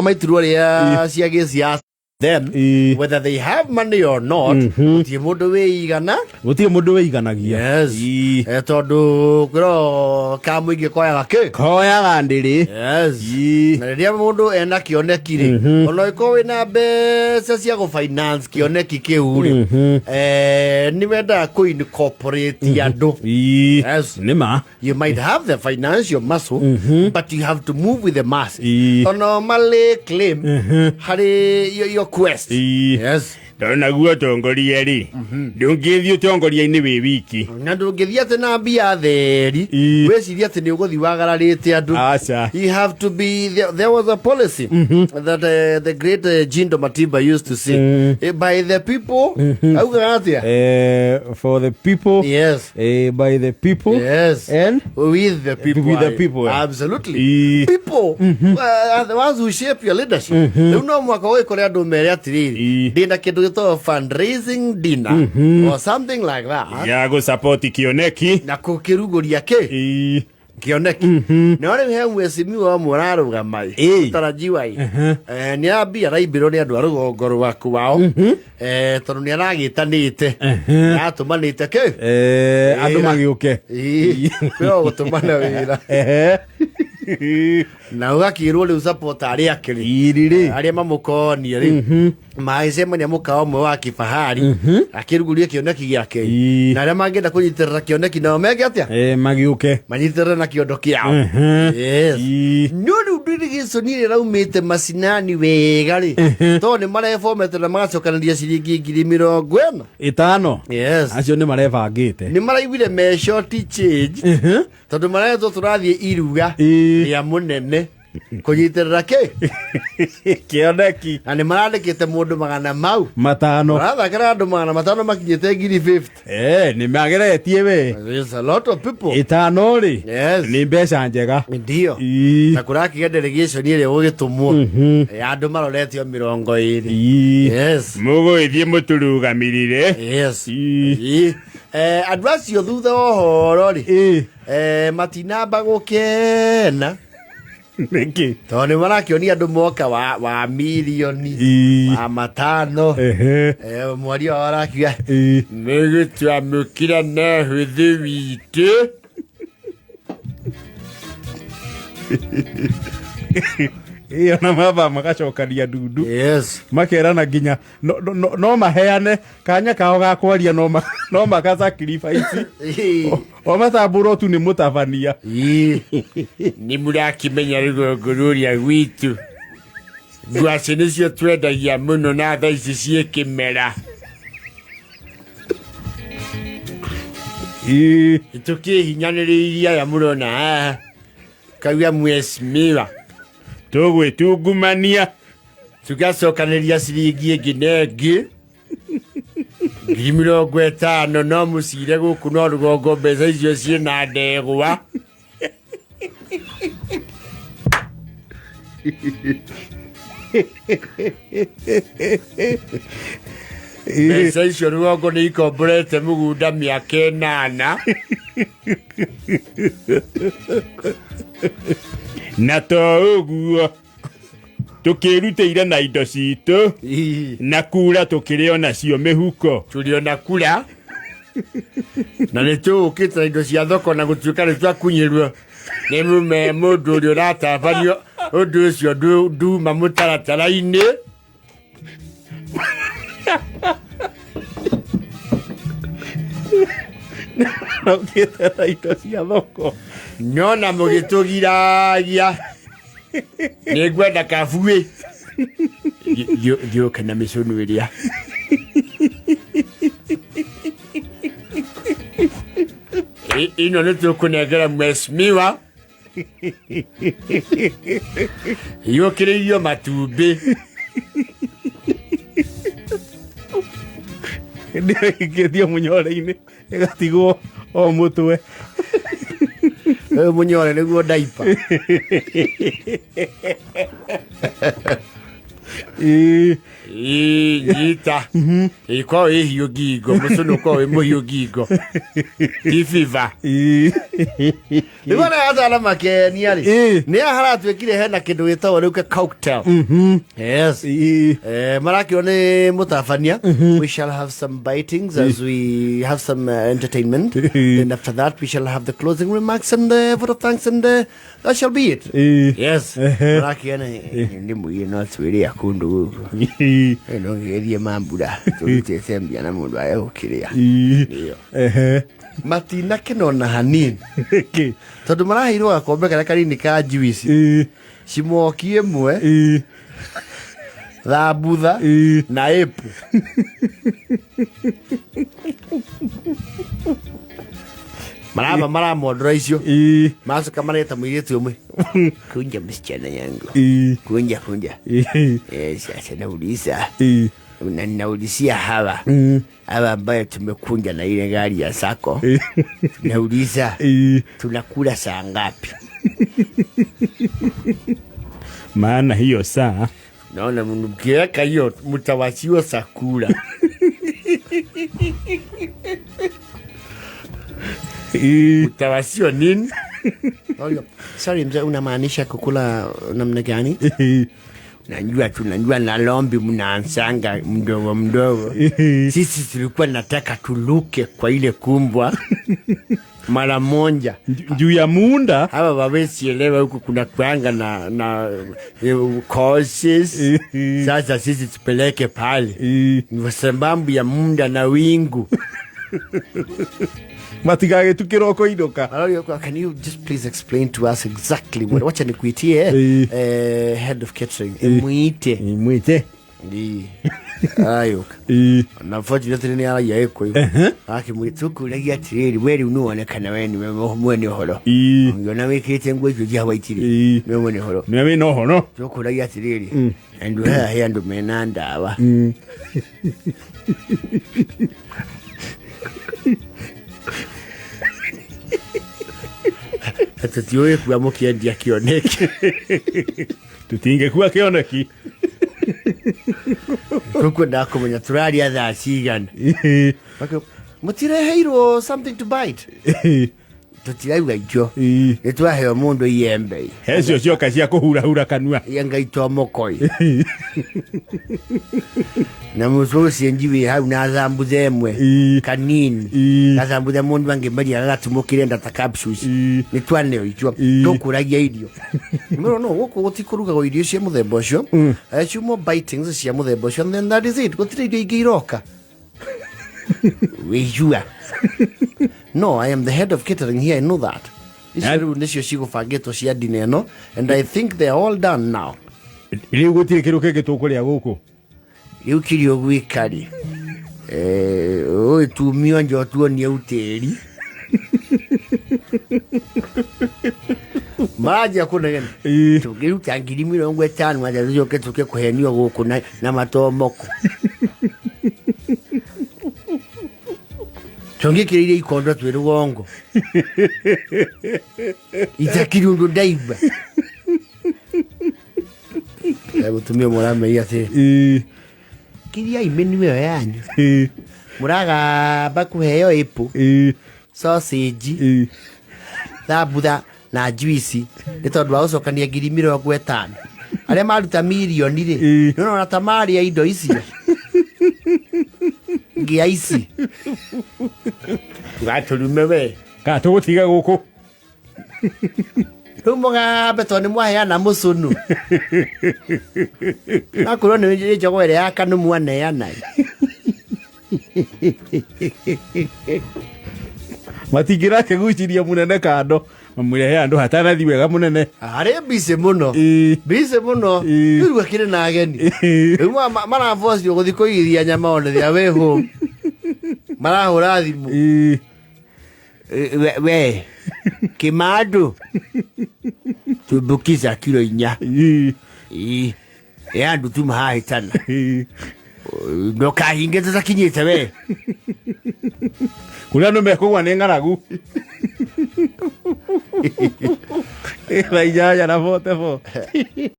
thoma iturwa ria cia gĩcia them whether they have money or not gutie mundu weiganagia yes tondu kiro ka muingi koyaga ndiri yes na ria mundu ena kioneki ri ono iko wina mbeca cia go finance kioneki kiu ri ni wenda ku incorporate andu yes nima you might have the financial muscle but you have to move with the mass ono male claim hari your quest yes naguo tongoria ri ndungithio tongoria-ini wi wiki na ndungithia tena mbia theri weciria ati ni uguthi wagararite andu you have to be there was a policy that the great Jindo Matiba used to say by the people auga atia for the people yes by the people yes and with the people absolutely people are the ones who shape your leadership no mwaka we kore andu mere atiriri ndina kindu fundraising dinner or something like that ya go support kioneki na kukiruguria kioneki na ore he mwesimi wa muraruga mai tarajiwa ni abia raibiro ni andu a rũgongo rwaku wao tondu ni aragitanite atumanite andu magiuke yo gutumana wira na ugakirwo riu support ari akiri ari mamukonie ri maicemania mukao mwe wa kifahari akiruguria kioneki giake na aria mangenda kunyitirira kioneki nao mege atia magiuke manyitirira na kiondo kiao yes nuru ndirigisoni raumite masinani wega ri to ni marefomete na magacokanĩria ciringi 50,000 yes acio ni marebangite ni maraiguire me short change tondu maretwo turathie iruga ya munene kunyitirira kioneki na ni marandikite mundu magana mau matano marathakira andu magana matano makinyite 50,000 ni mageretie we there's a lot of people itano ri yes ni mbeca njega ndio na kuraki delegation ile ugitumwo andu maroretio 20 yes muguithie muturugamirire yes andu acio thutha ohoro ri matinamba gukena niki toni marakionia andu moka wa milioni wa matano mwari wa arakia nigitwamukira na huthi witu iyo na maba magacokania ndundu yes makerana nginya no maheane kanya kao ga kwaria no maka sacrifice o matamburo tu ni mutabania ni murakimenya rũgongo rũrĩa rwitũ ngwacĩ nĩcio twendagia mũno na thaa ici ciĩ kĩmera tũkĩhinyanĩrĩirie aya mũrona haha kauga mwesmiwa tũgwĩtungumania tugacokanĩria ciringi ĩngĩ na ĩngĩ 50,000 no mũcire gũkũ no rũgongo mbeca icio ciĩna ndegwa mbeca icio rũgongo nĩ ikomborete mũgũnda mĩaka 8 na to ũguo tukirutĩire na indo citũ na kura tukĩrĩo nacio mĩhuko tũrĩona kura na nĩ tũũkĩte na indo cia thoko na gũtuĩka nĩ twakunyĩrwo nĩ mũndũ ũrĩa ũratabanio ũndũ ũcio nduma mũtaratara-inĩ ũkĩte na indo cia thoko nyona mũgĩtũgiragia nĩ ngwenda kabuĩ gĩũka na mĩcũnũ ĩrĩa ino nĩ tũkũnengera mwesmiwa yũkĩrĩirio matumbĩ ndĩraingĩtio mũnyore-inĩ ĩgatigwo o mũtwe munyore niguo daipa Nyita. Iko hiyo gigo. Musuno ko hiyo gigo. Ifiva. Nibona hata alama ke niari. Ni ahara twekire hena kindu gitagwo riu cocktail. Yes. Maraki one mutafania. We shall have some bitings as we have some entertainment. Then after that we shall have the closing remarks and vote of thanks and that shall be it. Yes. Maraki ane ndi muye no twiri akundu. Eno yeri mambura. Tulite sembia na mundu ayo kiria. Iyo. Matina kinona hanini. Tondu marahirwo gakombe karia karini ka juice. Cimokie mwe. Thabutha na epu. Marama modra icio. Masoka mareta muiretu umwe. Kunja msichana yangu. Kunja. Sasa nauliza. Naulizia hawa ambayo tumekunja na ile gari ya sako. Nauliza tunakula saa ngapi? Maana hiyo saa naona mkiweka hiyo mtawasiwa sakula. Mtawasiwa nini? Sorry mzee, unamaanisha kukula namna gani? Najua na lombi mnaanzanga mdogo. Sisi tulikuwa nataka tuluke kwa ile kumbwa mara moja. Juu ya muunda. Hawa wawezi elewa huku kuna kuanga na courses. Sasa sisi tupeleke pale. Ni sababu ya muunda na wingu. Matigage tukiroko idoka. Can you just please explain to us exactly wacha nikuitie head of catering muite ayo unfortunately ni ala yeko aki muituku lagi atiriri weri unuonekana weni mwene horo ngona wekete ngwejo ja waitiri mwene horo nwe no hono tuku lagi atiriri andu ha andu menanda aba Atatiwe kwa mukiendia kioneki. Tutinge kuwa kioneki. Kuko ndako menya turaria thaa cigana. Mutireheirwo something to bite. Tutiraiwa ijo. Nitwaheo mundu iembe. Hecio cioka cia kuhura kanua. Yangaitwa mokoi. Na muso cienjiwe hau na thambuthe emwe kanini. Na thambuthe mundu angemari agatumukire ndata capsules. Nitwane ijo. Tukuragia irio. No goko gutikuruga irio cia muthemba ucio. Ciumo bitings cia muthemba ucio, and then that is it. Gutire irio igiroka. Wejua. No, I am the head of catering here. I know that. Nisio cigũbangĩtwo cia ndine ĩno, and I think they are all done now. Rĩu gũtirĩ kĩndũ kĩngĩ tũkũrĩa gũkũ. Rĩu kĩrĩa ũgwĩkari. Ũĩ tumio njo tuonie ũtĩri. Maja kunegena. Tũngĩruta 50,000 atĩ tũcoke tũke kũhenio gũkũ na matomoko. Tungikirire ikondo twi rũgongo. Itakirundu ndaiba. Gutumia murame yate. Kiria imeni wewe yanyu. Muraga kũheo epo. Sausage. Thabutha na juice. Nĩ tondũ wa ũcokania 50,000. Arĩa maruta milioni rĩ. No na tamari ya indo icio. Giaisi. Gatulume we. Gatũgũtiga gũkũ. Rumoga beto ni mwaheana mũcũnũ. Nakorwo nĩ njogo ĩrĩa ya kanũ mwaneana. Matingira kĩguciria mũnene kando. Mamũrehe andũ hatanathi wega mũnene. Arĩ bise mũno. Bise mũno. Rĩu akĩrĩ na ageni. Rĩu marabocio gũthi kũigithia nyama one thia we home. Marahũra thimũ. We Kimadu tubukiza kilo 4. Andũ tumahahĩtana. Ndokahinge tũtakinyĩte we. Kũrĩa andũ mekũgwa nĩ ng'aragu. Vaijaya na vote